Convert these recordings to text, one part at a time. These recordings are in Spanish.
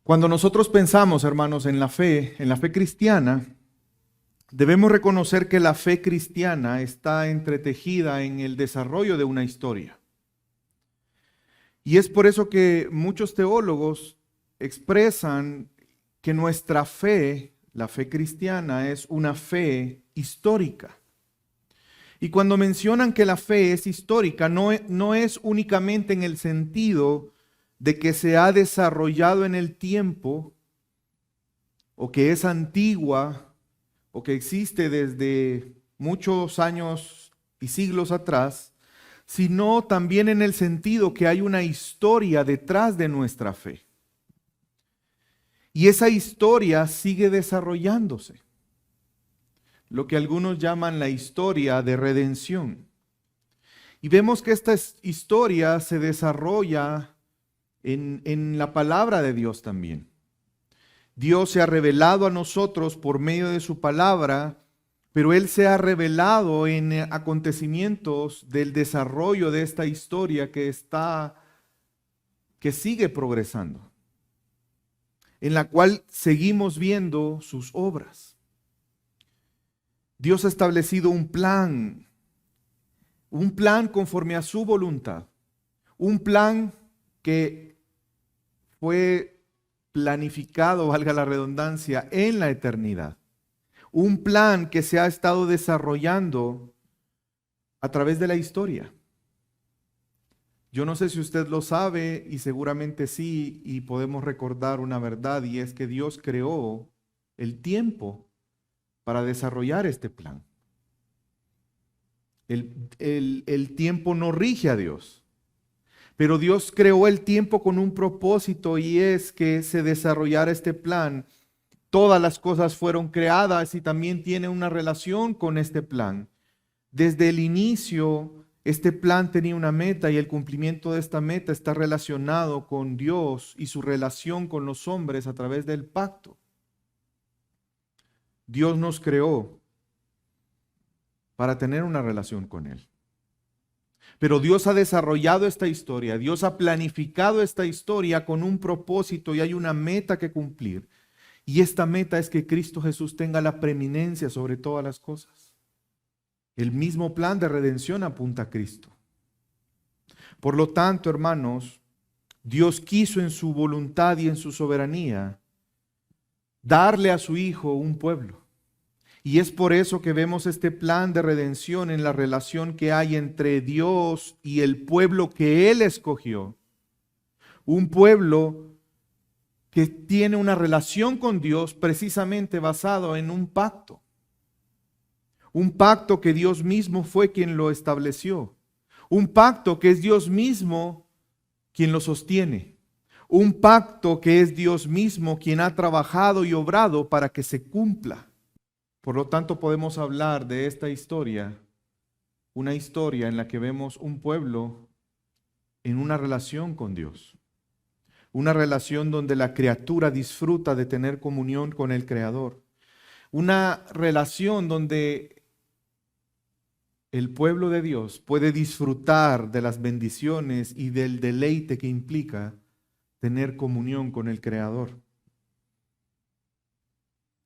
Cuando nosotros pensamos, hermanos, en la fe cristiana, debemos reconocer que la fe cristiana está entretejida en el desarrollo de una historia. Y es por eso que muchos teólogos expresan que nuestra fe, la fe cristiana, es una fe histórica. Y cuando mencionan que la fe es histórica, no es únicamente en el sentido de que se ha desarrollado en el tiempo, o que es antigua, o que existe desde muchos años y siglos atrás, sino también en el sentido que hay una historia detrás de nuestra fe. Y esa historia sigue desarrollándose, lo que algunos llaman la historia de redención. Y vemos que esta historia se desarrolla en la palabra de Dios también. Dios se ha revelado a nosotros por medio de su palabra, pero Él se ha revelado en acontecimientos del desarrollo de esta historia que sigue progresando, en la cual seguimos viendo sus obras. Dios ha establecido un plan conforme a su voluntad, un plan que fue planificado, valga la redundancia, en la eternidad. Un plan que se ha estado desarrollando a través de la historia. Yo no sé si usted lo sabe, y seguramente sí, y podemos recordar una verdad, y es que Dios creó el tiempo para desarrollar este plan. El tiempo no rige a Dios. Pero Dios creó el tiempo con un propósito, y es que se desarrollara este plan. Todas las cosas fueron creadas y también tiene una relación con este plan. Desde el inicio, este plan tenía una meta, y el cumplimiento de esta meta está relacionado con Dios y su relación con los hombres a través del pacto. Dios nos creó para tener una relación con Él. Pero Dios ha desarrollado esta historia, Dios ha planificado esta historia con un propósito, y hay una meta que cumplir. Y esta meta es que Cristo Jesús tenga la preeminencia sobre todas las cosas. El mismo plan de redención apunta a Cristo. Por lo tanto, hermanos, Dios quiso en su voluntad y en su soberanía darle a su Hijo un pueblo. Y es por eso que vemos este plan de redención en la relación que hay entre Dios y el pueblo que Él escogió. Un pueblo que tiene una relación con Dios precisamente basado en un pacto. Un pacto que Dios mismo fue quien lo estableció. Un pacto que es Dios mismo quien lo sostiene. Un pacto que es Dios mismo quien ha trabajado y obrado para que se cumpla. Por lo tanto, podemos hablar de esta historia, una historia en la que vemos un pueblo en una relación con Dios. Una relación donde la criatura disfruta de tener comunión con el Creador. Una relación donde el pueblo de Dios puede disfrutar de las bendiciones y del deleite que implica tener comunión con el Creador.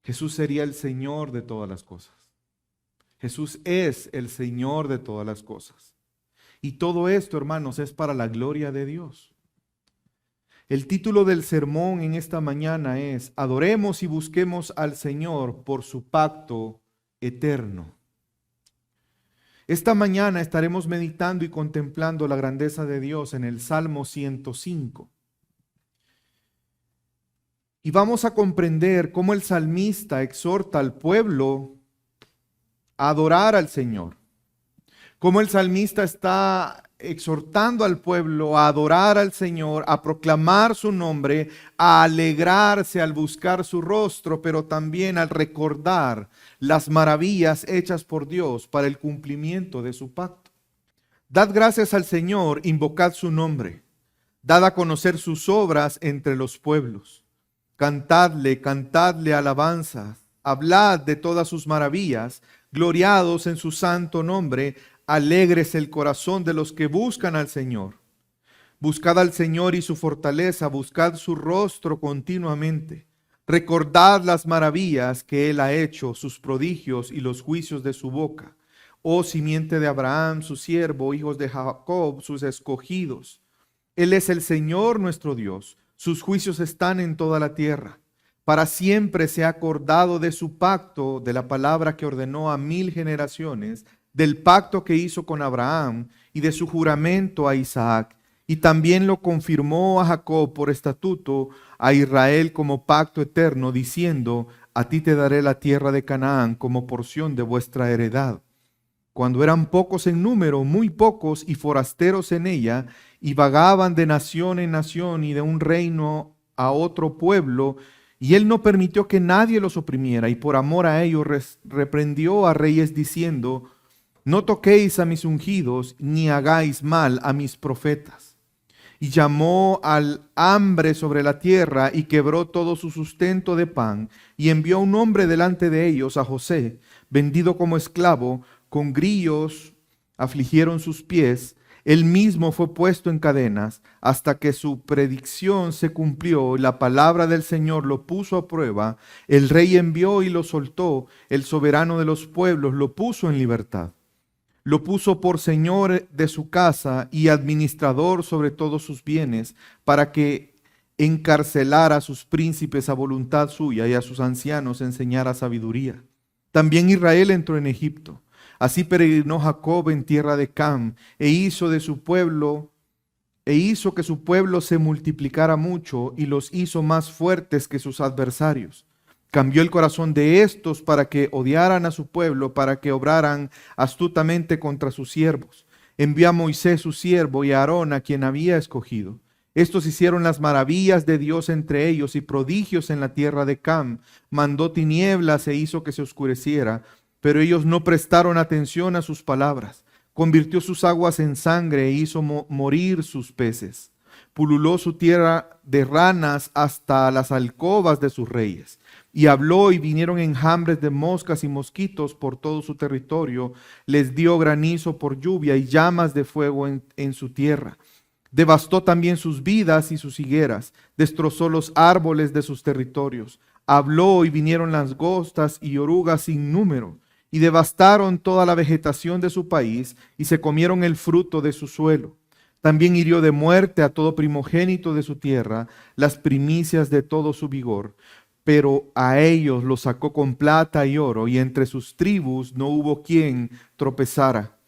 Jesús sería el Señor de todas las cosas. Jesús es el Señor de todas las cosas. Y todo esto, hermanos, es para la gloria de Dios. El título del sermón en esta mañana es: Adoremos y busquemos al Señor por su pacto eterno. Esta mañana estaremos meditando y contemplando la grandeza de Dios en el Salmo 105. Y vamos a comprender cómo el salmista exhorta al pueblo a adorar al Señor. Cómo el salmista está exhortando al pueblo a adorar al Señor, a proclamar su nombre, a alegrarse al buscar su rostro, pero también al recordar las maravillas hechas por Dios para el cumplimiento de su pacto. Dad gracias al Señor, invocad su nombre, dad a conocer sus obras entre los pueblos. Cantadle, cantadle alabanzas, hablad de todas sus maravillas, gloriados en su santo nombre, alegres el corazón de los que buscan al Señor. Buscad al Señor y su fortaleza, buscad su rostro continuamente. Recordad las maravillas que Él ha hecho, sus prodigios y los juicios de su boca. Oh simiente de Abraham, su siervo, hijos de Jacob, sus escogidos. Él es el Señor nuestro Dios, sus juicios están en toda la tierra. Para siempre se ha acordado de su pacto, de la palabra que ordenó a 1000 generaciones, del pacto que hizo con Abraham y de su juramento a Isaac. Y también lo confirmó a Jacob por estatuto, a Israel como pacto eterno, diciendo: a ti te daré la tierra de Canaán como porción de vuestra heredad. Cuando eran pocos en número, muy pocos y forasteros en ella, y vagaban de nación en nación y de un reino a otro pueblo, y él no permitió que nadie los oprimiera, y por amor a ellos reprendió a reyes diciendo: no toquéis a mis ungidos, ni hagáis mal a mis profetas. Y llamó al hambre sobre la tierra y quebró todo su sustento de pan, y envió un hombre delante de ellos, a José, vendido como esclavo. Con grillos afligieron sus pies, él mismo fue puesto en cadenas, hasta que su predicción se cumplió, la palabra del Señor lo puso a prueba. El rey envió y lo soltó, el soberano de los pueblos lo puso en libertad. Lo puso por señor de su casa y administrador sobre todos sus bienes, para que encarcelara a sus príncipes a voluntad suya y a sus ancianos enseñara sabiduría. También Israel entró en Egipto. Así peregrinó Jacob en tierra de Cam, e hizo que su pueblo se multiplicara mucho, y los hizo más fuertes que sus adversarios. Cambió el corazón de estos para que odiaran a su pueblo, para que obraran astutamente contra sus siervos. Envió a Moisés su siervo y a Aarón, a quien había escogido. Estos hicieron las maravillas de Dios entre ellos y prodigios en la tierra de Cam. Mandó tinieblas e hizo que se oscureciera, pero ellos no prestaron atención a sus palabras. Convirtió sus aguas en sangre e hizo morir sus peces. Pululó su tierra de ranas hasta las alcobas de sus reyes. Y habló, y vinieron enjambres de moscas y mosquitos por todo su territorio. Les dio granizo por lluvia y llamas de fuego en su tierra. Devastó también sus vidas y sus higueras. Destrozó los árboles de sus territorios. Habló, y vinieron langostas y orugas sin número. Y devastaron toda la vegetación de su país, y se comieron el fruto de su suelo. También hirió de muerte a todo primogénito de su tierra, las primicias de todo su vigor. Pero a ellos los sacó con plata y oro, y entre sus tribus no hubo quien tropezara.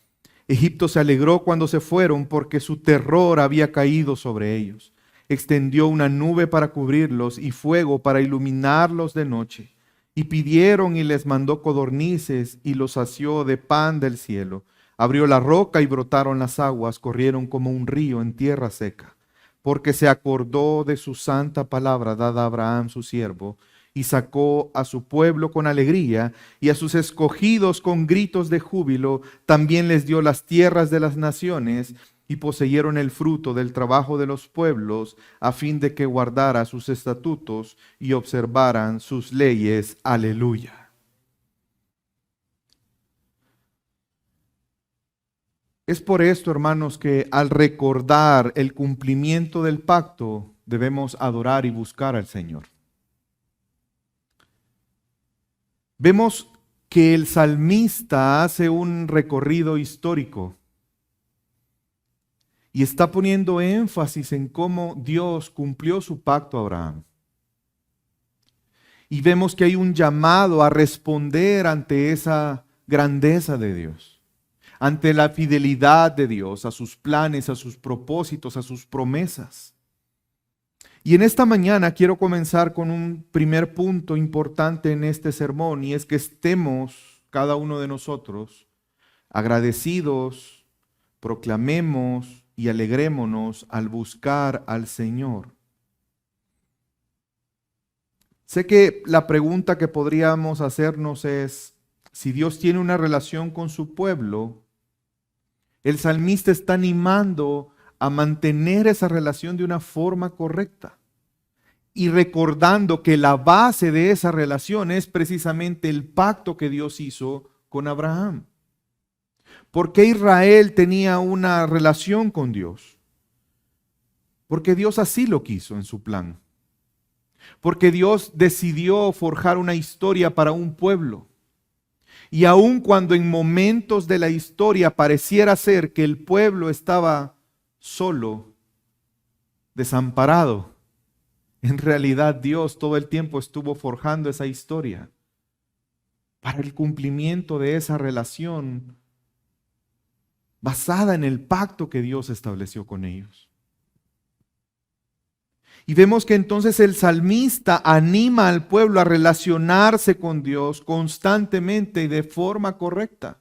Egipto se alegró cuando se fueron, porque su terror había caído sobre ellos. Extendió una nube para cubrirlos y fuego para iluminarlos de noche. Y pidieron y les mandó codornices y los sació de pan del cielo. Abrió la roca y brotaron las aguas, corrieron como un río en tierra seca. Porque se acordó de su santa palabra dada a Abraham su siervo, y sacó a su pueblo con alegría, y a sus escogidos con gritos de júbilo. También les dio las tierras de las naciones, y poseyeron el fruto del trabajo de los pueblos, a fin de que guardara sus estatutos y observaran sus leyes. Aleluya. Es por esto, hermanos, que al recordar el cumplimiento del pacto, debemos adorar y buscar al Señor. Vemos que el salmista hace un recorrido histórico y está poniendo énfasis en cómo Dios cumplió su pacto a Abraham. Y vemos que hay un llamado a responder ante esa grandeza de Dios, ante la fidelidad de Dios, a sus planes, a sus propósitos, a sus promesas. Y en esta mañana quiero comenzar con un primer punto importante en este sermón, y es que estemos cada uno de nosotros agradecidos, proclamemos y alegrémonos al buscar al Señor. Sé que la pregunta que podríamos hacernos es, si Dios tiene una relación con su pueblo, el salmista está animando a mantener esa relación de una forma correcta y recordando que la base de esa relación es precisamente el pacto que Dios hizo con Abraham. ¿Por qué Israel tenía una relación con Dios? Porque Dios así lo quiso en su plan. Porque Dios decidió forjar una historia para un pueblo. Y aun cuando en momentos de la historia pareciera ser que el pueblo estaba solo, desamparado, en realidad Dios todo el tiempo estuvo forjando esa historia para el cumplimiento de esa relación basada en el pacto que Dios estableció con ellos. Y vemos que entonces el salmista anima al pueblo a relacionarse con Dios constantemente y de forma correcta.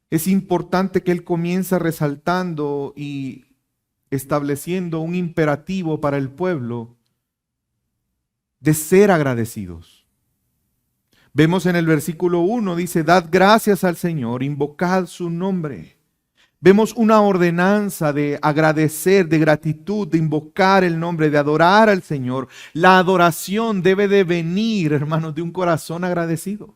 Es importante que él comienza resaltando y estableciendo un imperativo para el pueblo de ser agradecidos. Vemos en el versículo 1, dice, dad gracias al Señor, invocad su nombre. Vemos una ordenanza de agradecer, de gratitud, de invocar el nombre, de adorar al Señor. La adoración debe de venir, hermanos, de un corazón agradecido.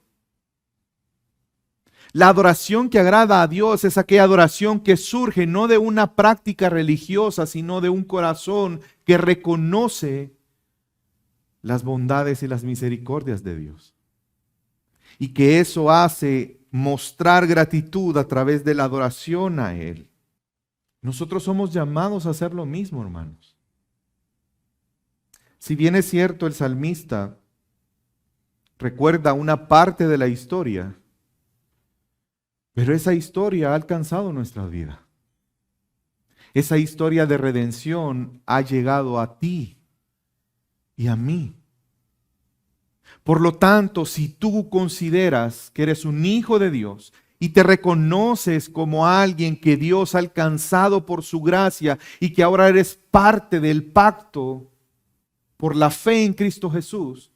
La adoración que agrada a Dios es aquella adoración que surge no de una práctica religiosa, sino de un corazón que reconoce las bondades y las misericordias de Dios. Y que eso hace mostrar gratitud a través de la adoración a Él. Nosotros somos llamados a hacer lo mismo, hermanos. Si bien es cierto, el salmista recuerda una parte de la historia, pero esa historia ha alcanzado nuestra vida. Esa historia de redención ha llegado a ti y a mí. Por lo tanto, si tú consideras que eres un hijo de Dios y te reconoces como alguien que Dios ha alcanzado por su gracia y que ahora eres parte del pacto por la fe en Cristo Jesús,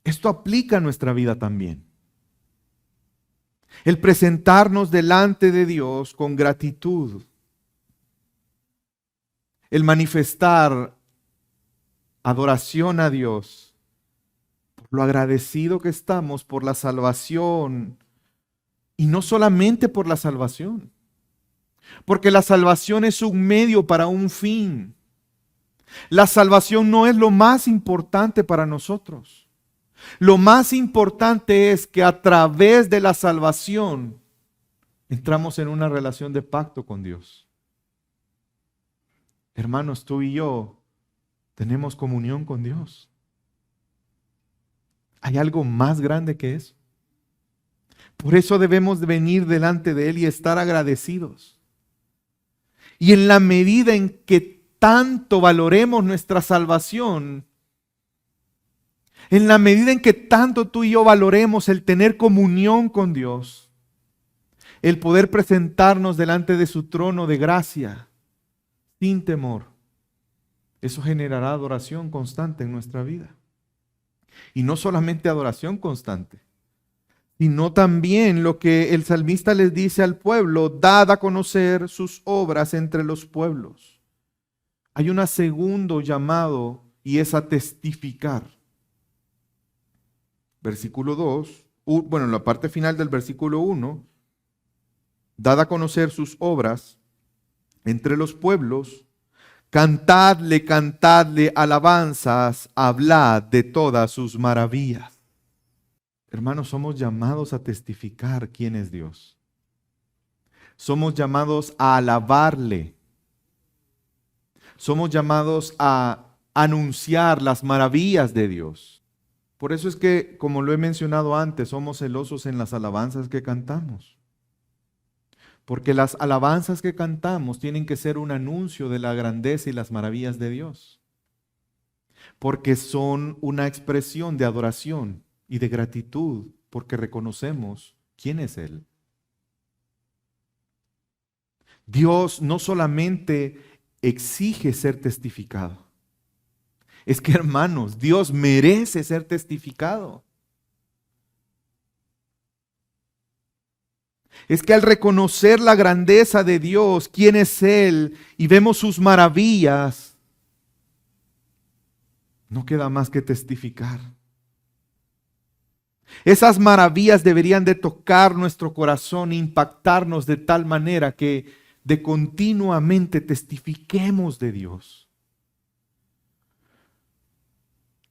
esto aplica a nuestra vida también. El presentarnos delante de Dios con gratitud, el manifestar adoración a Dios, lo agradecido que estamos por la salvación, y no solamente por la salvación, porque la salvación es un medio para un fin. La salvación no es lo más importante para nosotros. Lo más importante es que a través de la salvación entramos en una relación de pacto con Dios. Hermanos, tú y yo tenemos comunión con Dios. ¿Hay algo más grande que eso? Por eso debemos de venir delante de Él y estar agradecidos. Y en la medida en que tanto valoremos nuestra salvación, en la medida en que tanto tú y yo valoremos el tener comunión con Dios, el poder presentarnos delante de su trono de gracia, sin temor, eso generará adoración constante en nuestra vida. Y no solamente adoración constante, sino también lo que el salmista les dice al pueblo, dad a conocer sus obras entre los pueblos. Hay un segundo llamado y es a testificar. Versículo 2, bueno, en la parte final del versículo 1, dad a conocer sus obras entre los pueblos. Cantadle, cantadle alabanzas, hablad de todas sus maravillas. Hermanos, somos llamados a testificar quién es Dios. Somos llamados a alabarle. Somos llamados a anunciar las maravillas de Dios. Por eso es que, como lo he mencionado antes, somos celosos en las alabanzas que cantamos. Porque las alabanzas que cantamos tienen que ser un anuncio de la grandeza y las maravillas de Dios. Porque son una expresión de adoración y de gratitud, porque reconocemos quién es Él. Dios no solamente exige ser testificado. Es que, hermanos, Dios merece ser testificado. Es que al reconocer la grandeza de Dios, quién es Él, y vemos sus maravillas, no queda más que testificar. Esas maravillas deberían de tocar nuestro corazón e impactarnos de tal manera que de continuamente testifiquemos de Dios.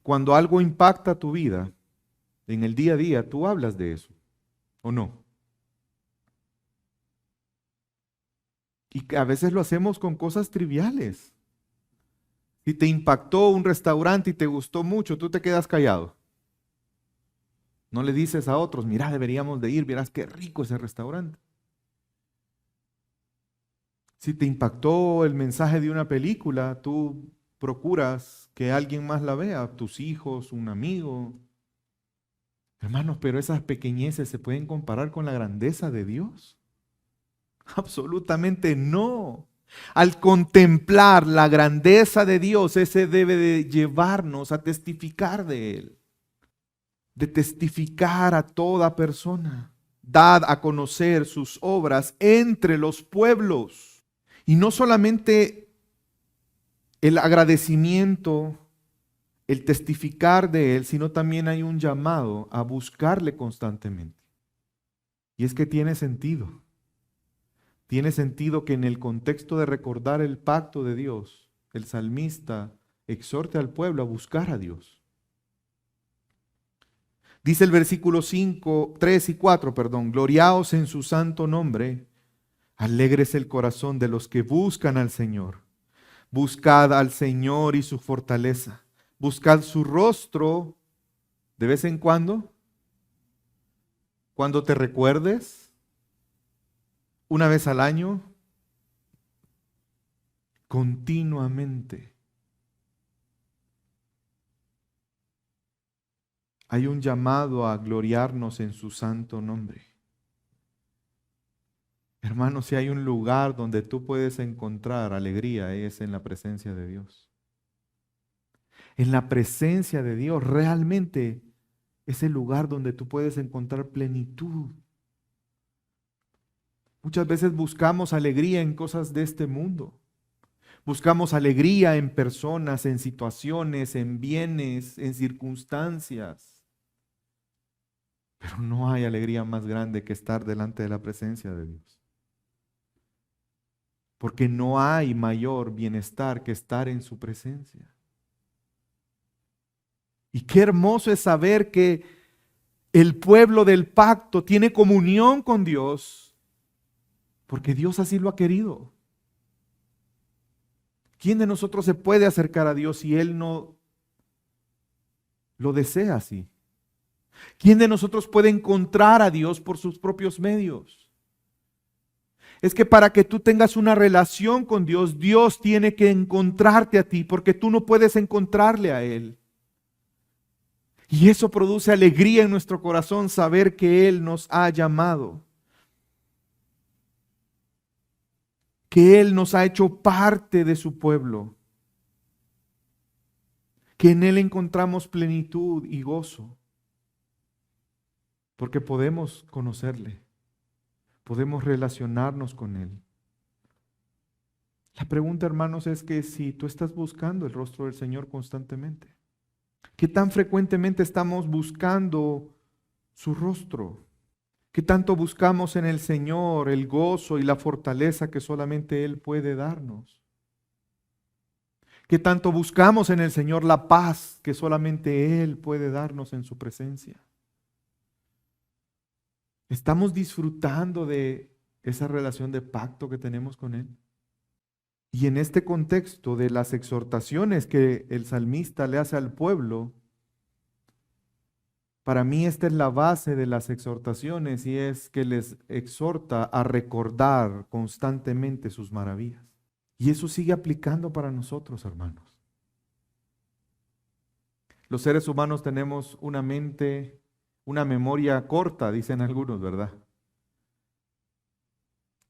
Cuando algo impacta tu vida, en el día a día, tú hablas de eso, ¿o no? Y a veces lo hacemos con cosas triviales. Si te impactó un restaurante y te gustó mucho, tú te quedas callado. No le dices a otros, mira, deberíamos de ir, verás qué rico ese restaurante. Si te impactó el mensaje de una película, tú procuras que alguien más la vea, tus hijos, un amigo. Hermanos, pero esas pequeñeces se pueden comparar con la grandeza de Dios. Absolutamente no. Al contemplar la grandeza de Dios, ese debe de llevarnos a testificar de Él, de testificar a toda persona. Dad a conocer sus obras entre los pueblos. Y no solamente el agradecimiento, el testificar de Él, sino también hay un llamado a buscarle constantemente. Y es que tiene sentido. Tiene sentido que en el contexto de recordar el pacto de Dios, el salmista exhorte al pueblo a buscar a Dios. Dice el versículo 5, 3 y 4, gloriaos en su santo nombre, alegres el corazón de los que buscan al Señor. Buscad al Señor y su fortaleza. Buscad su rostro de vez en cuando te recuerdes, una vez al año, continuamente. Hay un llamado a gloriarnos en su santo nombre. Hermanos, si hay un lugar donde tú puedes encontrar alegría, es en la presencia de Dios. En la presencia de Dios realmente es el lugar donde tú puedes encontrar plenitud. Muchas veces buscamos alegría en cosas de este mundo. Buscamos alegría en personas, en situaciones, en bienes, en circunstancias. Pero no hay alegría más grande que estar delante de la presencia de Dios. Porque no hay mayor bienestar que estar en su presencia. Y qué hermoso es saber que el pueblo del pacto tiene comunión con Dios, porque Dios así lo ha querido. ¿Quién de nosotros se puede acercar a Dios si Él no lo desea así? ¿Quién de nosotros puede encontrar a Dios por sus propios medios? Es que para que tú tengas una relación con Dios, Dios tiene que encontrarte a ti, porque tú no puedes encontrarle a Él. Y eso produce alegría en nuestro corazón, saber que Él nos ha llamado, que Él nos ha hecho parte de su pueblo, que en Él encontramos plenitud y gozo, porque podemos conocerle, podemos relacionarnos con Él. La pregunta, hermanos, es que si tú estás buscando el rostro del Señor constantemente, ¿qué tan frecuentemente estamos buscando su rostro? ¿Qué tanto buscamos en el Señor el gozo y la fortaleza que solamente Él puede darnos? ¿Qué tanto buscamos en el Señor la paz que solamente Él puede darnos en su presencia? ¿Estamos disfrutando de esa relación de pacto que tenemos con Él? Y en este contexto de las exhortaciones que el salmista le hace al pueblo, para mí esta es la base de las exhortaciones y es que les exhorta a recordar constantemente sus maravillas. Y eso sigue aplicando para nosotros, hermanos. Los seres humanos tenemos una mente, una memoria corta, dicen algunos, ¿verdad?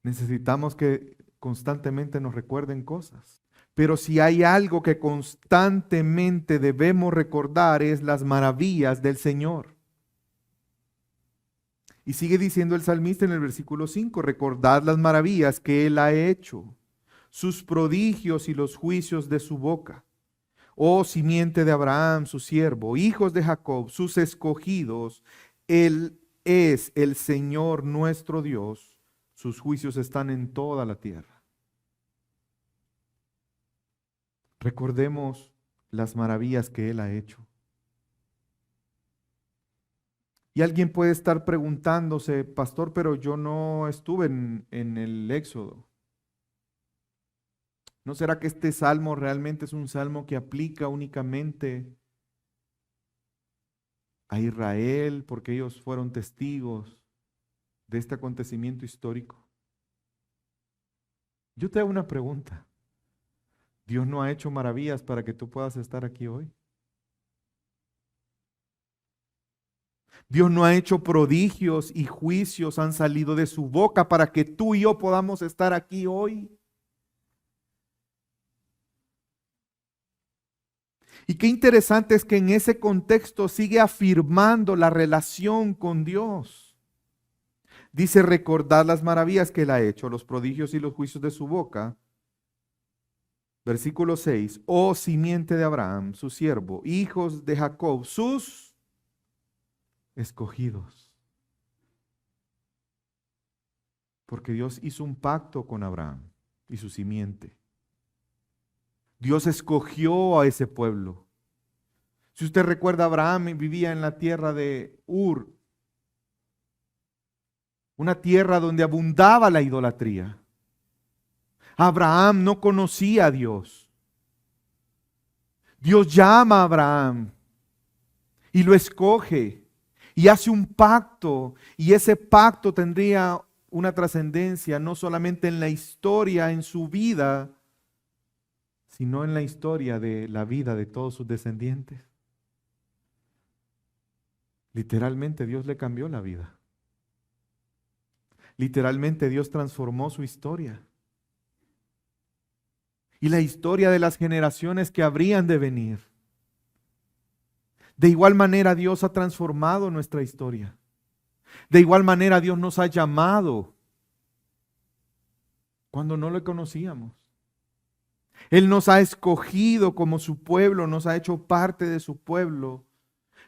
Necesitamos que constantemente nos recuerden cosas. Pero si hay algo que constantemente debemos recordar es las maravillas del Señor. Y sigue diciendo el salmista en el versículo 5, recordad las maravillas que Él ha hecho, sus prodigios y los juicios de su boca. Oh simiente de Abraham, su siervo, hijos de Jacob, sus escogidos, Él es el Señor nuestro Dios, sus juicios están en toda la tierra. Recordemos las maravillas que Él ha hecho. Y alguien puede estar preguntándose, pastor, pero yo no estuve en el Éxodo. ¿No será que este salmo realmente es un salmo que aplica únicamente a Israel porque ellos fueron testigos de este acontecimiento histórico? Yo te hago una pregunta. ¿Dios no ha hecho maravillas para que tú puedas estar aquí hoy? Dios no ha hecho prodigios y juicios han salido de su boca para que tú y yo podamos estar aquí hoy. Y qué interesante es que en ese contexto sigue afirmando la relación con Dios. Dice, recordad las maravillas que Él ha hecho, los prodigios y los juicios de su boca. Versículo 6, oh simiente de Abraham, su siervo, hijos de Jacob, sus escogidos. Porque Dios hizo un pacto con Abraham y su simiente. Dios escogió a ese pueblo. Si usted recuerda, Abraham vivía en la tierra de Ur, una tierra donde abundaba la idolatría. Abraham no conocía a Dios. Dios llama a Abraham y lo escoge y hace un pacto, y ese pacto tendría una trascendencia no solamente en la historia, en su vida, sino en la historia de la vida de todos sus descendientes. Literalmente Dios le cambió la vida. Literalmente Dios transformó su historia. Y la historia de las generaciones que habrían de venir. De igual manera Dios ha transformado nuestra historia. De igual manera Dios nos ha llamado cuando no lo conocíamos. Él nos ha escogido como su pueblo, nos ha hecho parte de su pueblo,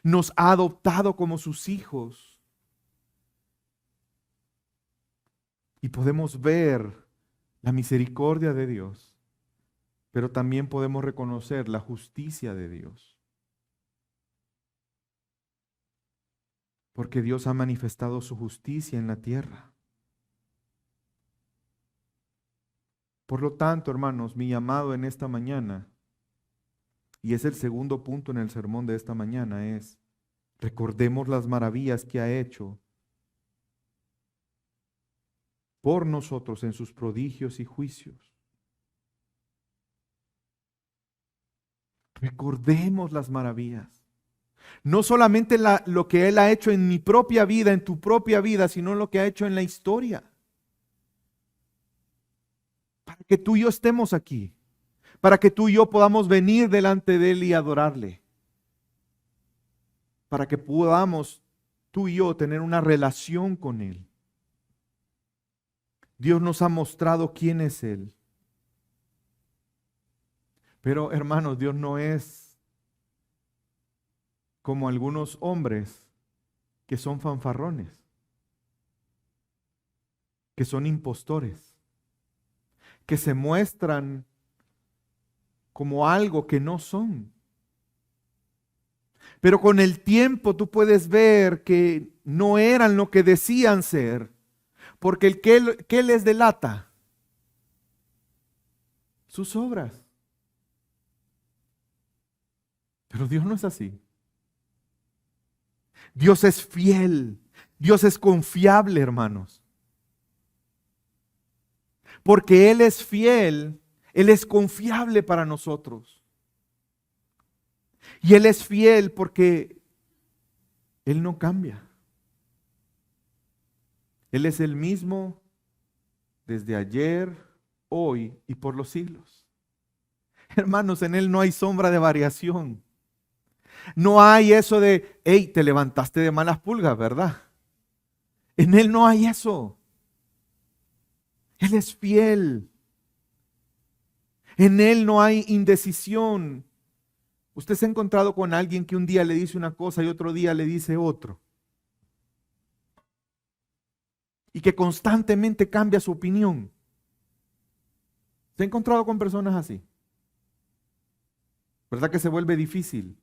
nos ha adoptado como sus hijos. Y podemos ver la misericordia de Dios, pero también podemos reconocer la justicia de Dios. Porque Dios ha manifestado su justicia en la tierra. Por lo tanto, hermanos, mi llamado en esta mañana, y es el segundo punto en el sermón de esta mañana, es recordemos las maravillas que ha hecho por nosotros en sus prodigios y juicios. Recordemos las maravillas. No solamente lo que Él ha hecho en mi propia vida, en tu propia vida, sino lo que ha hecho en la historia. Para que tú y yo estemos aquí. Para que tú y yo podamos venir delante de Él y adorarle. Para que podamos tú y yo tener una relación con Él. Dios nos ha mostrado quién es Él. Pero hermanos, Dios no es como algunos hombres que son fanfarrones, que son impostores, que se muestran como algo que no son. Pero con el tiempo tú puedes ver que no eran lo que decían ser, porque ¿qué les delata? Sus obras. Pero Dios no es así. Dios es fiel, Dios es confiable, hermanos. Porque Él es fiel, Él es confiable para nosotros. Y Él es fiel porque Él no cambia. Él es el mismo desde ayer, hoy y por los siglos. Hermanos, en Él no hay sombra de variación. No hay eso de, hey, te levantaste de malas pulgas, ¿verdad? En Él no hay eso. Él es fiel. En Él no hay indecisión. Usted se ha encontrado con alguien que un día le dice una cosa y otro día le dice otro. Y que constantemente cambia su opinión. ¿Se ha encontrado con personas así? ¿Verdad que se vuelve difícil?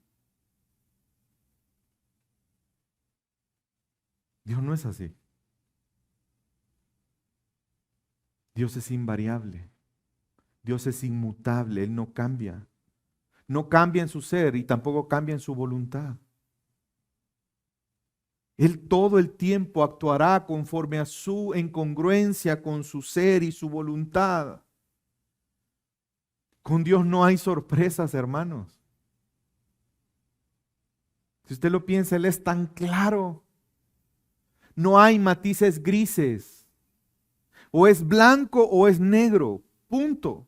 Dios no es así. Dios es invariable. Dios es inmutable. Él no cambia. No cambia en su ser y tampoco cambia en su voluntad. Él todo el tiempo actuará conforme a su incongruencia con su ser y su voluntad. Con Dios no hay sorpresas, hermanos. Si usted lo piensa, Él es tan claro. No hay matices grises. O es blanco o es negro. Punto.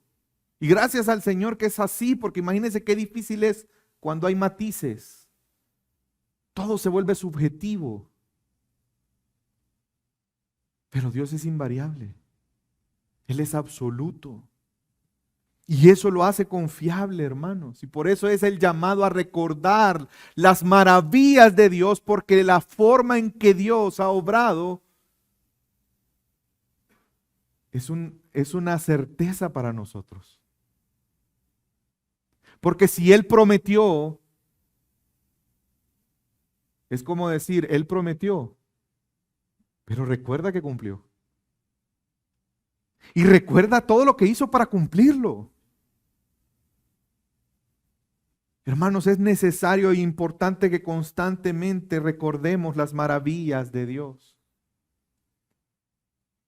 Y gracias al Señor que es así, porque imagínense qué difícil es cuando hay matices. Todo se vuelve subjetivo. Pero Dios es invariable. Él es absoluto. Y eso lo hace confiable, hermanos. Y por eso es el llamado a recordar las maravillas de Dios, porque la forma en que Dios ha obrado es una certeza para nosotros. Porque si Él prometió, es como decir, Él prometió, pero recuerda que cumplió. Y recuerda todo lo que hizo para cumplirlo. Hermanos, es necesario e importante que constantemente recordemos las maravillas de Dios,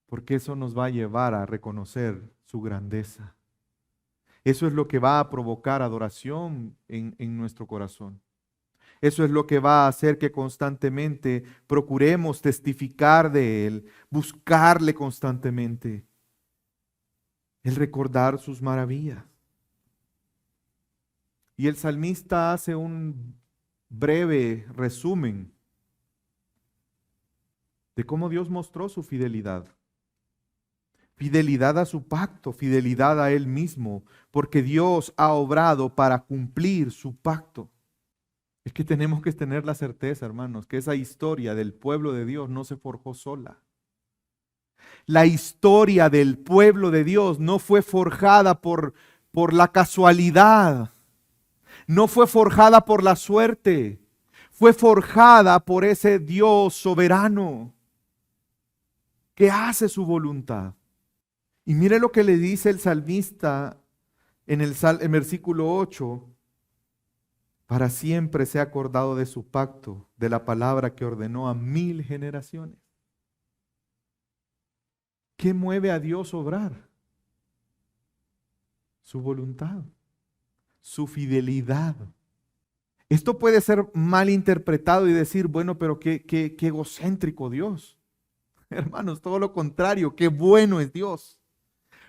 porque eso nos va a llevar a reconocer su grandeza. Eso es lo que va a provocar adoración en nuestro corazón. Eso es lo que va a hacer que constantemente procuremos testificar de Él, buscarle constantemente, el recordar sus maravillas. Y el salmista hace un breve resumen de cómo Dios mostró su fidelidad. Fidelidad a su pacto, fidelidad a Él mismo, porque Dios ha obrado para cumplir su pacto. Es que tenemos que tener la certeza, hermanos, que esa historia del pueblo de Dios no se forjó sola. La historia del pueblo de Dios no fue forjada por la casualidad. No fue forjada por la suerte, fue forjada por ese Dios soberano que hace su voluntad. Y mire lo que le dice el salmista en el versículo 8. Para siempre se ha acordado de su pacto, de la palabra que ordenó a 1000 generaciones. ¿Qué mueve a Dios a obrar? Su voluntad. Su fidelidad. Esto puede ser mal interpretado y decir, bueno, pero qué egocéntrico Dios. Hermanos, todo lo contrario, qué bueno es Dios.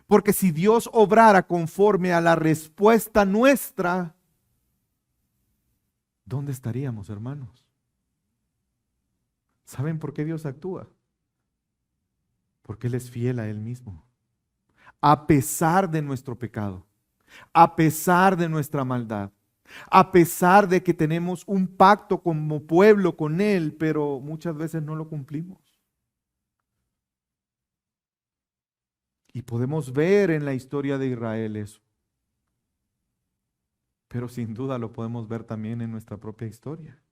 Porque si Dios obrara conforme a la respuesta nuestra, ¿dónde estaríamos, hermanos? ¿Saben por qué Dios actúa? Porque Él es fiel a Él mismo. A pesar de nuestro pecado. A pesar de nuestra maldad, a pesar de que tenemos un pacto como pueblo con Él, pero muchas veces no lo cumplimos. Y podemos ver en la historia de Israel eso. Pero sin duda lo podemos ver también en nuestra propia historia.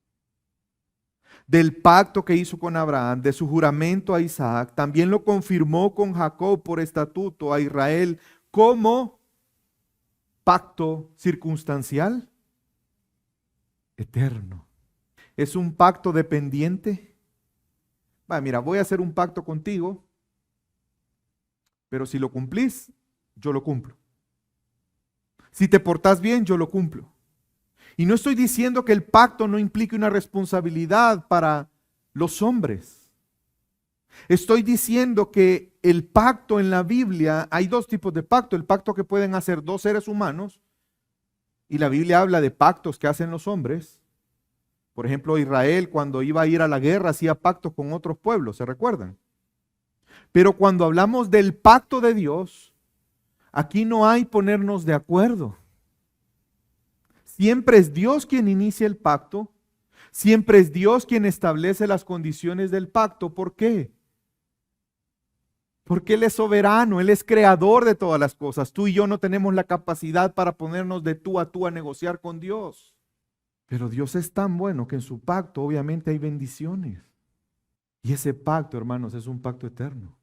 Del pacto que hizo con Abraham, de su juramento a Isaac, también lo confirmó con Jacob por estatuto a Israel como pacto circunstancial, eterno. ¿Es un pacto dependiente? Mira, voy a hacer un pacto contigo, pero si lo cumplís, yo lo cumplo. Si te portás bien, yo lo cumplo. Y no estoy diciendo que el pacto no implique una responsabilidad para los hombres. Estoy diciendo que el pacto en la Biblia, hay dos tipos de pacto. El pacto que pueden hacer dos seres humanos, y la Biblia habla de pactos que hacen los hombres. Por ejemplo, Israel cuando iba a ir a la guerra hacía pactos con otros pueblos, ¿se recuerdan? Pero cuando hablamos del pacto de Dios, aquí no hay ponernos de acuerdo. Siempre es Dios quien inicia el pacto, siempre es Dios quien establece las condiciones del pacto. ¿Por qué? Porque Él es soberano, Él es creador de todas las cosas. Tú y yo no tenemos la capacidad para ponernos de tú a negociar con Dios. Pero Dios es tan bueno que en su pacto obviamente hay bendiciones. Y ese pacto, hermanos, es un pacto eterno.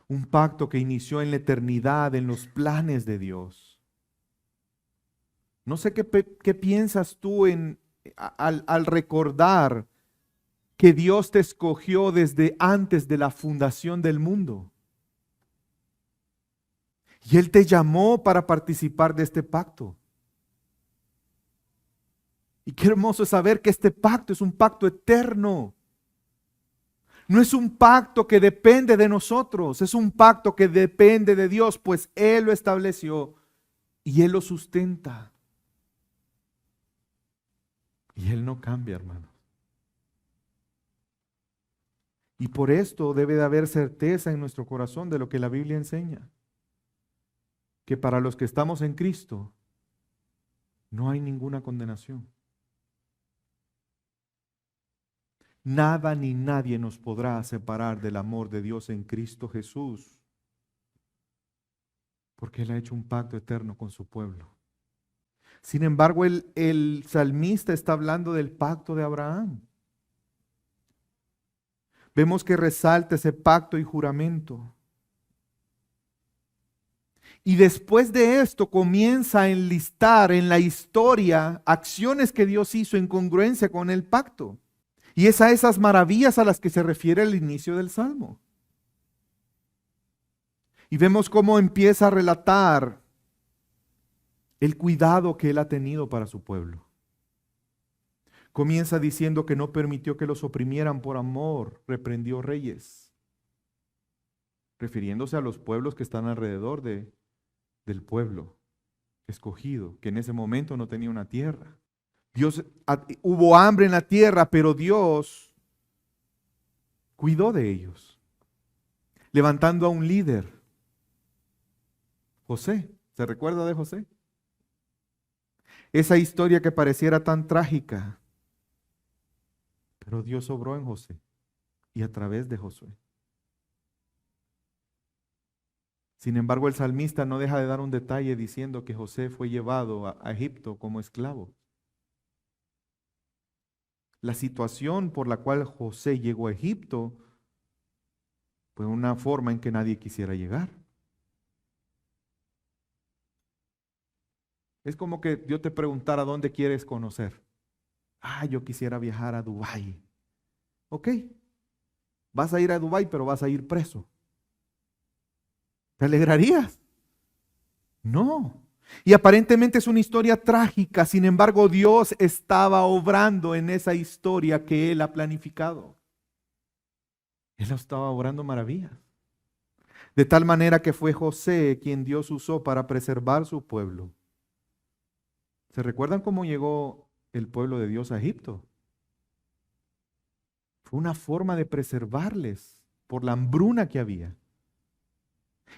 Un pacto que inició en la eternidad, en los planes de Dios. No sé qué piensas tú al recordar que Dios te escogió desde antes de la fundación del mundo. Y Él te llamó para participar de este pacto. Y qué hermoso es saber que este pacto es un pacto eterno. No es un pacto que depende de nosotros, es un pacto que depende de Dios, pues Él lo estableció y Él lo sustenta. Y Él no cambia, hermanos. Y por esto debe de haber certeza en nuestro corazón de lo que la Biblia enseña. Que para los que estamos en Cristo no hay ninguna condenación. Nada ni nadie nos podrá separar del amor de Dios en Cristo Jesús, porque Él ha hecho un pacto eterno con su pueblo. Sin embargo, el salmista está hablando del pacto de Abraham. Vemos que resalta ese pacto y juramento. Y después de esto comienza a enlistar en la historia acciones que Dios hizo en congruencia con el pacto. Y es a esas maravillas a las que se refiere el inicio del Salmo. Y vemos cómo empieza a relatar el cuidado que Él ha tenido para su pueblo. Comienza diciendo que no permitió que los oprimieran por amor, reprendió reyes, refiriéndose a los pueblos que están alrededor del pueblo escogido, que en ese momento no tenía una tierra. Hubo hambre en la tierra, pero Dios cuidó de ellos, levantando a un líder, José. ¿Se recuerda de José? Esa historia que pareciera tan trágica, pero Dios obró en José y a través de Josué. Sin embargo, el salmista no deja de dar un detalle diciendo que José fue llevado a Egipto como esclavo. La situación por la cual José llegó a Egipto fue una forma en que nadie quisiera llegar. Es como que yo te preguntara dónde quieres conocer. Yo quisiera viajar a Dubái. Ok, vas a ir a Dubái, pero vas a ir preso. ¿Te alegrarías? No. Y aparentemente es una historia trágica, sin embargo Dios estaba obrando en esa historia que Él ha planificado. Él estaba obrando maravillas. De tal manera que fue José quien Dios usó para preservar su pueblo. ¿Se recuerdan cómo llegó el pueblo de Dios a Egipto? Fue una forma de preservarles por la hambruna que había.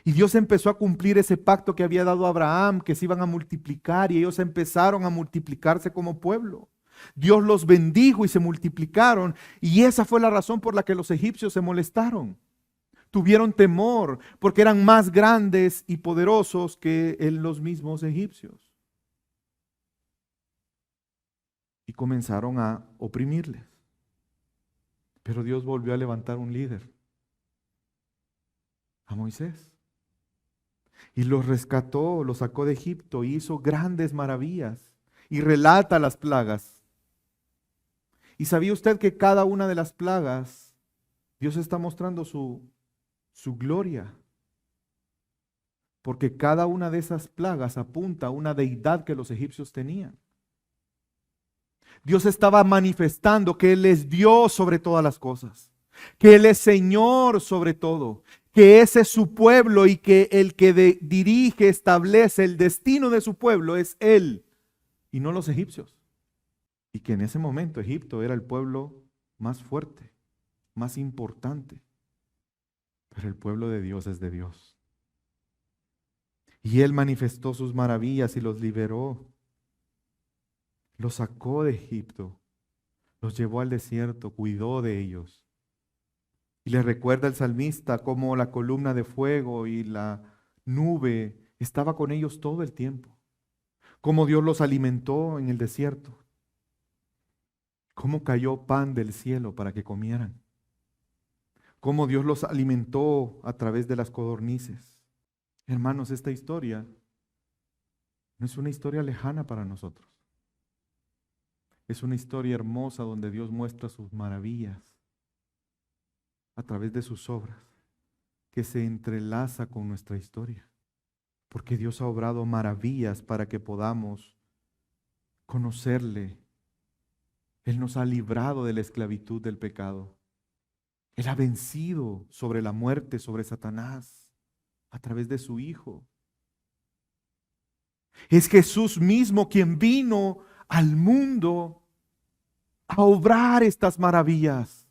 Y Dios empezó a cumplir ese pacto que había dado a Abraham, que se iban a multiplicar y ellos empezaron a multiplicarse como pueblo. Dios los bendijo y se multiplicaron y esa fue la razón por la que los egipcios se molestaron. Tuvieron temor porque eran más grandes y poderosos que los mismos egipcios. Y comenzaron a oprimirles. Pero Dios volvió a levantar un líder, a Moisés. Y los rescató, los sacó de Egipto, hizo grandes maravillas y relata las plagas. ¿Y sabía usted que cada una de las plagas, Dios está mostrando su gloria? Porque cada una de esas plagas apunta a una deidad que los egipcios tenían. Dios estaba manifestando que Él es Dios sobre todas las cosas, que Él es Señor sobre todo, que ese es su pueblo y que el que dirige, establece el destino de su pueblo es Él y no los egipcios. Y que en ese momento Egipto era el pueblo más fuerte, más importante, pero el pueblo de Dios es de Dios. Y Él manifestó sus maravillas y los liberó. Los sacó de Egipto, los llevó al desierto, cuidó de ellos. Y le recuerda el salmista cómo la columna de fuego y la nube estaba con ellos todo el tiempo. Cómo Dios los alimentó en el desierto. Cómo cayó pan del cielo para que comieran. Cómo Dios los alimentó a través de las codornices. Hermanos, esta historia no es una historia lejana para nosotros. Es una historia hermosa donde Dios muestra sus maravillas a través de sus obras, que se entrelaza con nuestra historia. Porque Dios ha obrado maravillas para que podamos conocerle. Él nos ha librado de la esclavitud del pecado. Él ha vencido sobre la muerte, sobre Satanás, a través de su Hijo. Es Jesús mismo quien vino al mundo a obrar estas maravillas.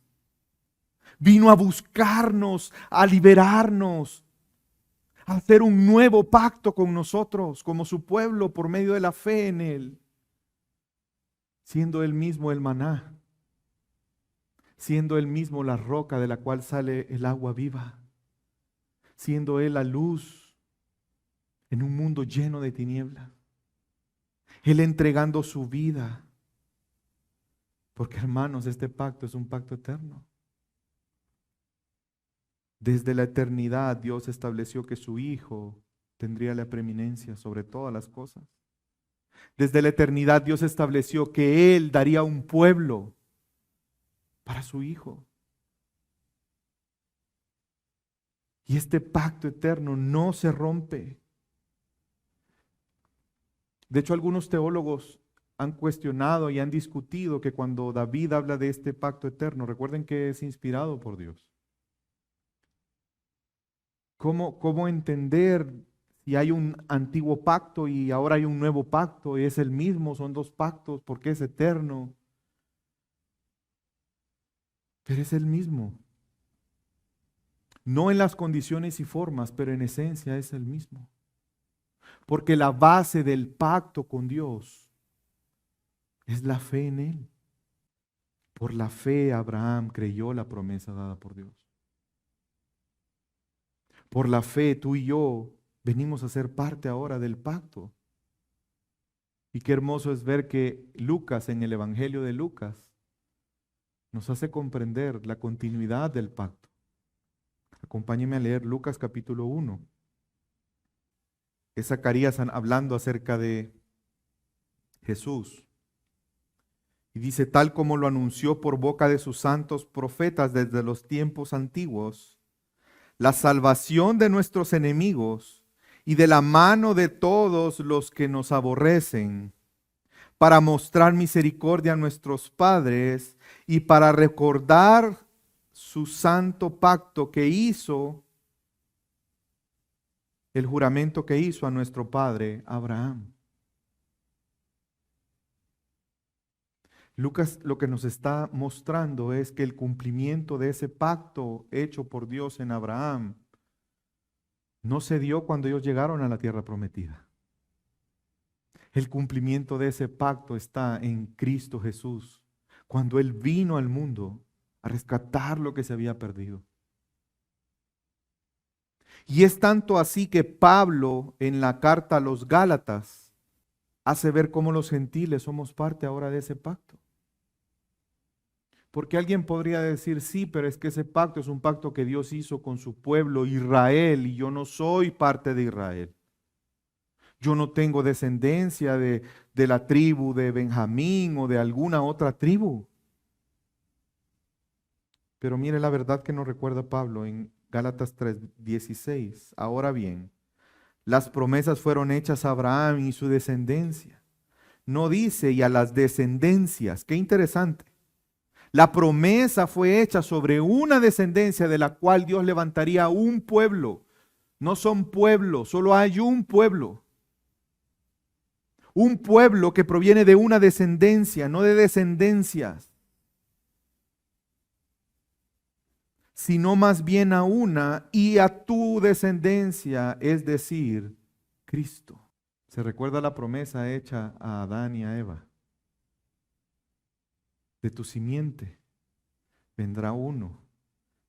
Vino a buscarnos, a liberarnos, a hacer un nuevo pacto con nosotros, como su pueblo, por medio de la fe en Él. Siendo Él mismo el maná, siendo Él mismo la roca de la cual sale el agua viva, siendo Él la luz en un mundo lleno de tinieblas. Él entregando su vida. Porque hermanos, este pacto es un pacto eterno. Desde la eternidad Dios estableció que su Hijo tendría la preeminencia sobre todas las cosas. Desde la eternidad Dios estableció que Él daría un pueblo para su Hijo. Y este pacto eterno no se rompe. De hecho, algunos teólogos han cuestionado y han discutido que cuando David habla de este pacto eterno, recuerden que es inspirado por Dios. ¿Cómo entender si hay un antiguo pacto y ahora hay un nuevo pacto y es el mismo, son dos pactos, porque es eterno? Pero es el mismo. No en las condiciones y formas, pero en esencia es el mismo. Porque la base del pacto con Dios es la fe en Él. Por la fe Abraham creyó la promesa dada por Dios. Por la fe tú y yo venimos a ser parte ahora del pacto. Y qué hermoso es ver que Lucas, en el Evangelio de Lucas, nos hace comprender la continuidad del pacto. Acompáñeme a leer Lucas capítulo 1. Es Zacarías hablando acerca de Jesús. Y dice, tal como lo anunció por boca de sus santos profetas desde los tiempos antiguos, la salvación de nuestros enemigos y de la mano de todos los que nos aborrecen, para mostrar misericordia a nuestros padres y para recordar su santo pacto que hizo, el juramento que hizo a nuestro padre Abraham. Lucas lo que nos está mostrando es que el cumplimiento de ese pacto hecho por Dios en Abraham no se dio cuando ellos llegaron a la tierra prometida. El cumplimiento de ese pacto está en Cristo Jesús, cuando Él vino al mundo a rescatar lo que se había perdido. Y es tanto así que Pablo en la carta a los Gálatas hace ver cómo los gentiles somos parte ahora de ese pacto. Porque alguien podría decir, sí, pero es que ese pacto es un pacto que Dios hizo con su pueblo Israel y yo no soy parte de Israel. Yo no tengo descendencia de la tribu de Benjamín o de alguna otra tribu. Pero mire la verdad que nos recuerda Pablo en Gálatas 3:16. Ahora bien, las promesas fueron hechas a Abraham y su descendencia. No dice y a las descendencias. Qué interesante. La promesa fue hecha sobre una descendencia de la cual Dios levantaría un pueblo. No son pueblos, solo hay un pueblo. Un pueblo que proviene de una descendencia, no de descendencias, sino más bien a una y a tu descendencia, es decir, Cristo. Se recuerda la promesa hecha a Adán y a Eva. De tu simiente vendrá uno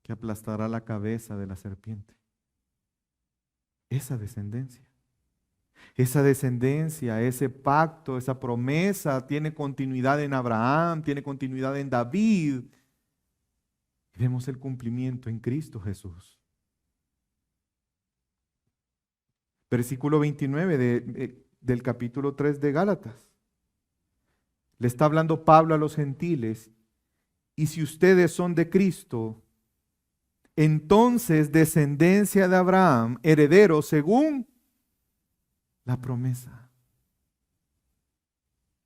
que aplastará la cabeza de la serpiente. Esa descendencia, ese pacto, esa promesa tiene continuidad en Abraham, tiene continuidad en David. Y vemos el cumplimiento en Cristo Jesús. Versículo 29 del capítulo 3 de Gálatas. Le está hablando Pablo a los gentiles. Y si ustedes son de Cristo, entonces descendencia de Abraham, heredero según la promesa.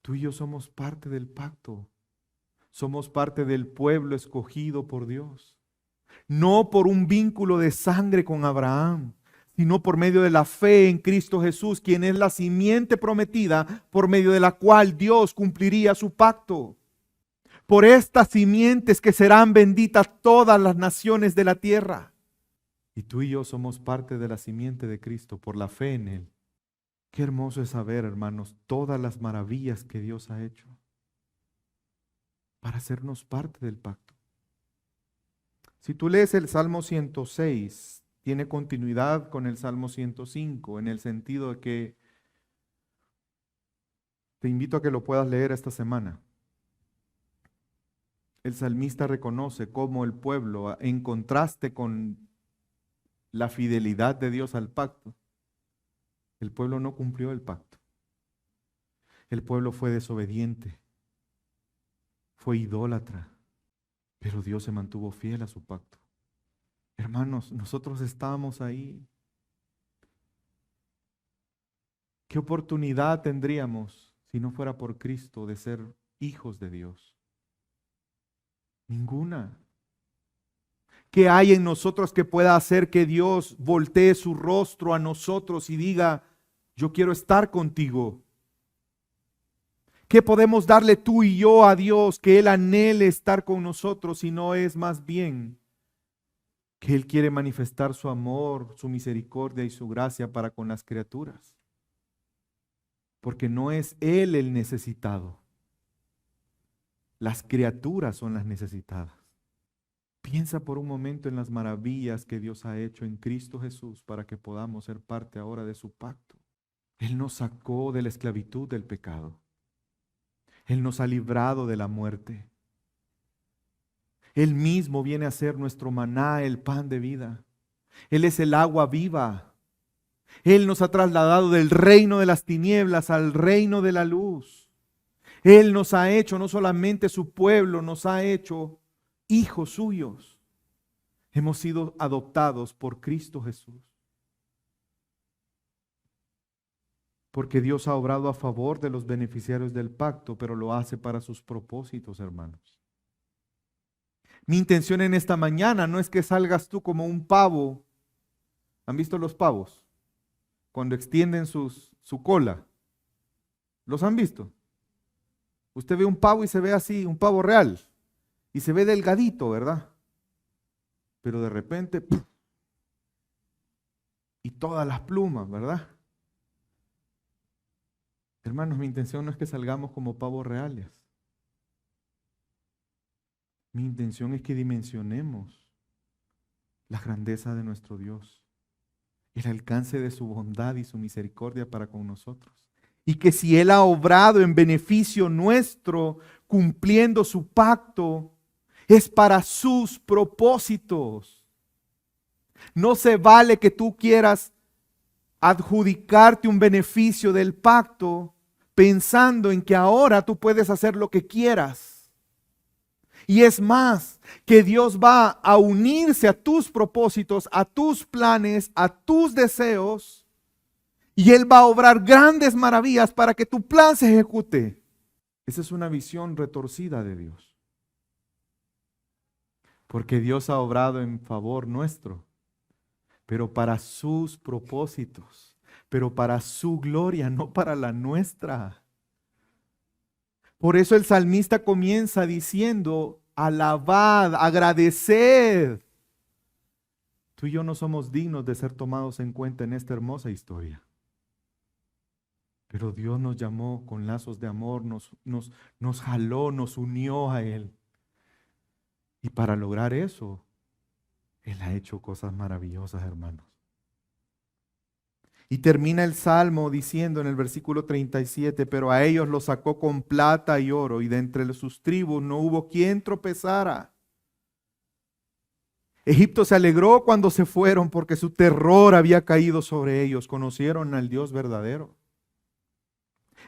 Tú y yo somos parte del pacto. Somos parte del pueblo escogido por Dios. No por un vínculo de sangre con Abraham, sino por medio de la fe en Cristo Jesús, quien es la simiente prometida por medio de la cual Dios cumpliría su pacto. Por estas simientes que serán benditas todas las naciones de la tierra. Y tú y yo somos parte de la simiente de Cristo por la fe en Él. Qué hermoso es saber, hermanos, todas las maravillas que Dios ha hecho para hacernos parte del pacto. Si tú lees el Salmo 106, tiene continuidad con el Salmo 105, en el sentido de que te invito a que lo puedas leer esta semana. El salmista reconoce cómo el pueblo, en contraste con la fidelidad de Dios al pacto, el pueblo no cumplió el pacto. El pueblo fue desobediente, fue idólatra, pero Dios se mantuvo fiel a su pacto. Hermanos, nosotros estábamos ahí. ¿Qué oportunidad tendríamos si no fuera por Cristo de ser hijos de Dios? Ninguna. ¿Qué hay en nosotros que pueda hacer que Dios voltee su rostro a nosotros y diga, yo quiero estar contigo? ¿Qué podemos darle tú y yo a Dios que Él anhele estar con nosotros, si no es más bien que Él quiere manifestar su amor, su misericordia y su gracia para con las criaturas? Porque no es Él el necesitado. Las criaturas son las necesitadas. Piensa por un momento en las maravillas que Dios ha hecho en Cristo Jesús para que podamos ser parte ahora de su pacto. Él nos sacó de la esclavitud del pecado. Él nos ha librado de la muerte. Él mismo viene a ser nuestro maná, el pan de vida. Él es el agua viva. Él nos ha trasladado del reino de las tinieblas al reino de la luz. Él nos ha hecho no solamente su pueblo, nos ha hecho hijos suyos. Hemos sido adoptados por Cristo Jesús. Porque Dios ha obrado a favor de los beneficiarios del pacto, pero lo hace para sus propósitos, hermanos. Mi intención en esta mañana no es que salgas tú como un pavo. ¿Han visto los pavos? Cuando extienden su cola. ¿Los han visto? Usted ve un pavo y se ve así, un pavo real. Y se ve delgadito, ¿verdad? Pero de repente, ¡puf! Y todas las plumas, ¿verdad? Hermanos, mi intención no es que salgamos como pavos reales. Mi intención es que dimensionemos la grandeza de nuestro Dios, el alcance de su bondad y su misericordia para con nosotros. Y que si Él ha obrado en beneficio nuestro, cumpliendo su pacto, es para sus propósitos. No se vale que tú quieras adjudicarte un beneficio del pacto pensando en que ahora tú puedes hacer lo que quieras. Y es más, que Dios va a unirse a tus propósitos, a tus planes, a tus deseos, y Él va a obrar grandes maravillas para que tu plan se ejecute. Esa es una visión retorcida de Dios. Porque Dios ha obrado en favor nuestro, pero para sus propósitos, pero para su gloria, no para la nuestra. Por eso el salmista comienza diciendo, alabad, agradeced. Tú y yo no somos dignos de ser tomados en cuenta en esta hermosa historia. Pero Dios nos llamó con lazos de amor, nos jaló, nos unió a Él. Y para lograr eso, Él ha hecho cosas maravillosas, hermanos. Y termina el Salmo diciendo en el versículo 37, pero a ellos los sacó con plata y oro, y de entre sus tribus no hubo quien tropezara. Egipto se alegró cuando se fueron, porque su terror había caído sobre ellos. Conocieron al Dios verdadero.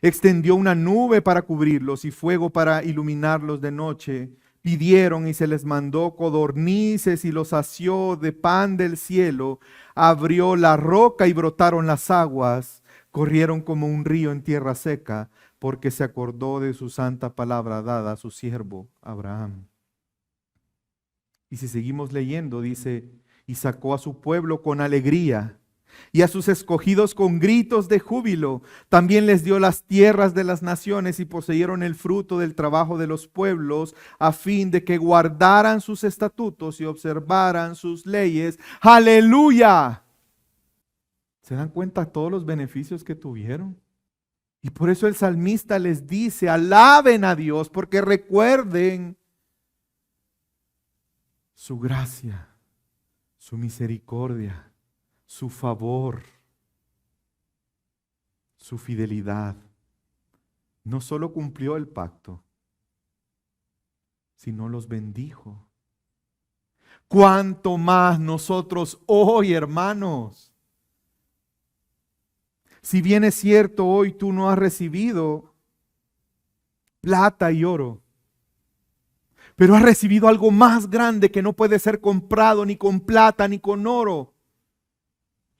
Extendió una nube para cubrirlos y fuego para iluminarlos de noche. Pidieron y se les mandó codornices y los sació de pan del cielo. Abrió la roca y brotaron las aguas. Corrieron como un río en tierra seca, porque se acordó de su santa palabra dada a su siervo Abraham. Y si seguimos leyendo, dice, y sacó a su pueblo con alegría y a sus escogidos con gritos de júbilo. También les dio las tierras de las naciones y poseyeron el fruto del trabajo de los pueblos, a fin de que guardaran sus estatutos y observaran sus leyes. ¡Aleluya! ¿Se dan cuenta todos los beneficios que tuvieron? Y por eso el salmista les dice, alaben a Dios, porque recuerden su gracia, su misericordia, su favor, su fidelidad. No solo cumplió el pacto, sino los bendijo. ¿Cuánto más nosotros hoy, hermanos? Si bien es cierto, hoy tú no has recibido plata y oro, pero has recibido algo más grande que no puede ser comprado ni con plata ni con oro,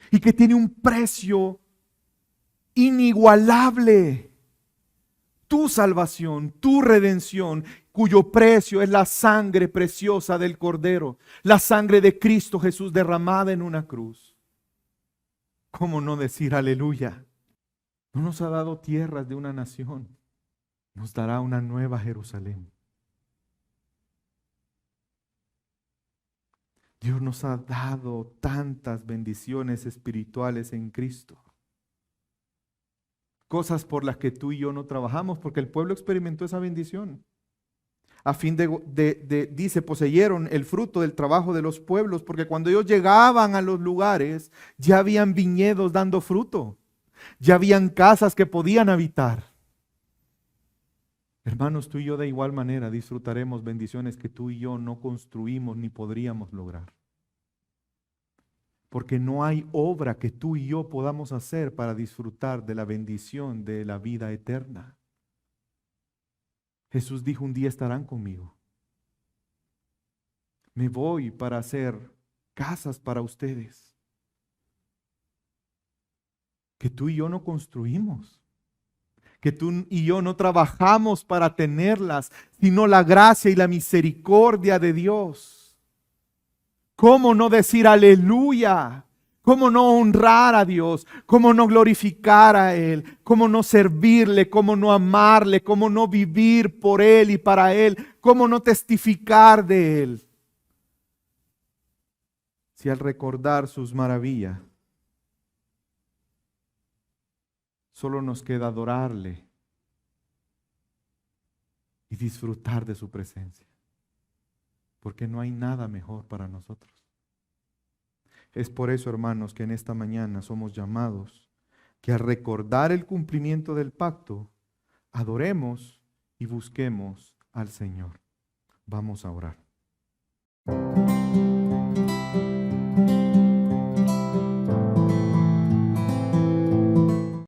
y que tiene un precio inigualable. Tu salvación, tu redención, cuyo precio es la sangre preciosa del Cordero, la sangre de Cristo Jesús derramada en una cruz. ¿Cómo no decir aleluya? No nos ha dado tierras de una nación, nos dará una nueva Jerusalén. Dios nos ha dado tantas bendiciones espirituales en Cristo. Cosas por las que tú y yo no trabajamos, porque el pueblo experimentó esa bendición. A fin dice, poseyeron el fruto del trabajo de los pueblos, porque cuando ellos llegaban a los lugares, ya habían viñedos dando fruto, ya habían casas que podían habitar. Hermanos, tú y yo de igual manera disfrutaremos bendiciones que tú y yo no construimos ni podríamos lograr. Porque no hay obra que tú y yo podamos hacer para disfrutar de la bendición de la vida eterna. Jesús dijo, un día estarán conmigo. Me voy para hacer casas para ustedes, que tú y yo no construimos, que tú y yo no trabajamos para tenerlas, sino la gracia y la misericordia de Dios. ¿Cómo no decir aleluya? ¿Cómo no honrar a Dios? ¿Cómo no glorificar a Él? ¿Cómo no servirle? ¿Cómo no amarle? ¿Cómo no vivir por Él y para Él? ¿Cómo no testificar de Él? Si al recordar sus maravillas, solo nos queda adorarle y disfrutar de su presencia, porque no hay nada mejor para nosotros. Es por eso, hermanos, que en esta mañana somos llamados que al recordar el cumplimiento del pacto, adoremos y busquemos al Señor. Vamos a orar.